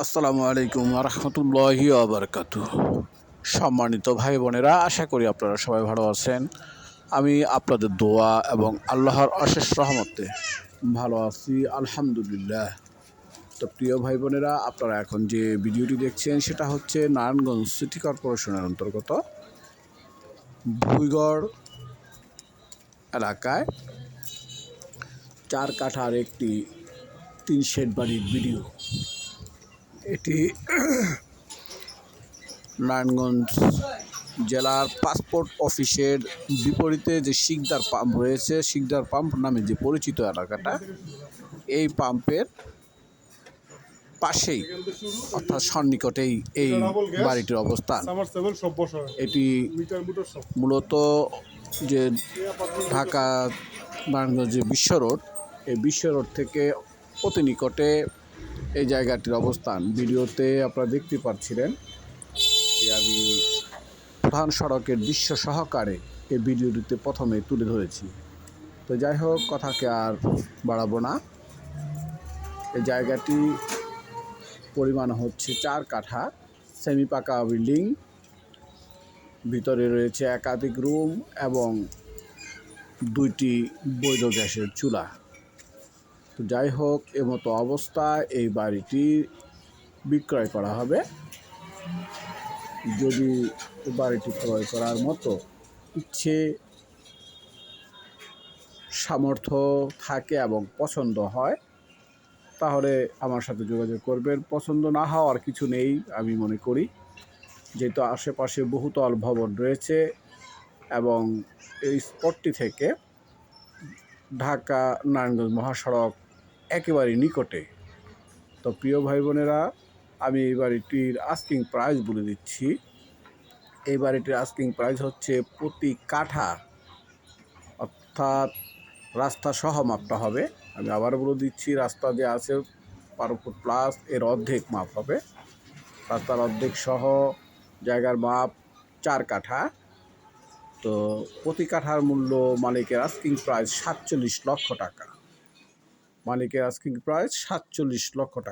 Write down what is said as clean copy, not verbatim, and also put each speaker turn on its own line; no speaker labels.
আসসালামু আলাইকুম রহমতুল্লাহি ওয়াবারাকাতুহ। সম্মানিত ভাই বোনেরা, আশা করি আপনারা সবাই ভালো আছেন। আমি আপনাদের দোয়া এবং আল্লাহর অশেষ রহমতে ভালো আছি, আলহামদুলিল্লাহ। তো প্রিয় ভাই বোনেরা, আপনারা এখন যে ভিডিওটি দেখছেন সেটা হচ্ছে নারায়ণগঞ্জ সিটি কর্পোরেশনের অন্তর্গত ভুইগড় এলাকায় 4 কাঠার একটি 3 শেড বাড়ির ভিডিও। এটি নারায়ণগঞ্জ জেলার পাসপোর্ট অফিসের বিপরীতে যে শিকদার পাম্প রয়েছে, শিকদার পাম্প নামে যে পরিচিত এলাকাটা, এই পাম্পের পাশেই অর্থাৎ সন্নিকটেই এই বাড়িটির অবস্থান। এটি মূলত যে ঢাকা নারায়ণগঞ্জ যে বিশ্ব রোড, এই বিশ্ব রোড থেকে অতি নিকটে এই জায়গাটির অবস্থান। ভিডিওতে আপনারা দেখতে পাচ্ছিলেন যে আমি প্রধান সড়কের দৃশ্য সহকারে এই ভিডিওটিতে প্রথমে তুলে ধরেছি। তো যাই হোক, কথাকে আর বাড়াবো না। এই জায়গাটি পরিমাণ হচ্ছে 4 কাঠা, সেমি পাকা বিল্ডিং, ভিতরে রয়েছে একাধিক রুম এবং 2টি বৈধ গ্যাসের চুলা। তো যাই হোক, এমতো অবস্থায় এই বাড়িটি বিক্রয় করা হবে। যদি বাড়িটি ক্রয় করার মতো ইচ্ছে সামর্থ্য থাকে এবং পছন্দ হয়, তাহলে আমার সাথে যোগাযোগ করবেন। পছন্দ না হওয়ার কিছু নেই আমি মনে করি, যেহেতু আশেপাশে বহুতল ভবন রয়েছে এবং এই স্পটটি থেকে ঢাকা নারায়ণগঞ্জ মহাসড়ক একেবারে নিকটে। তো প্রিয় ভাই বোনেরা, আমি এই বাড়িটির আস্কিং প্রাইস বলে দিচ্ছি। এই বাড়িটির আস্কিং প্রাইস হচ্ছে প্রতি কাঠা, অর্থাৎ রাস্তা সহ মাপটা হবে। আমি আবার বলে দিচ্ছি, রাস্তা যে আছে 12 ফুট প্লাস, এর অর্ধেক মাপ হবে। রাস্তার অর্ধেক সহ জায়গার মাপ 4 কাঠা। তো প্রতি কাঠার মূল্য মালিকের আস্কিং প্রাইস 47 লক্ষ টাকা। মালিকের আস্কিং প্রাইস 47 লক্ষ টাকা।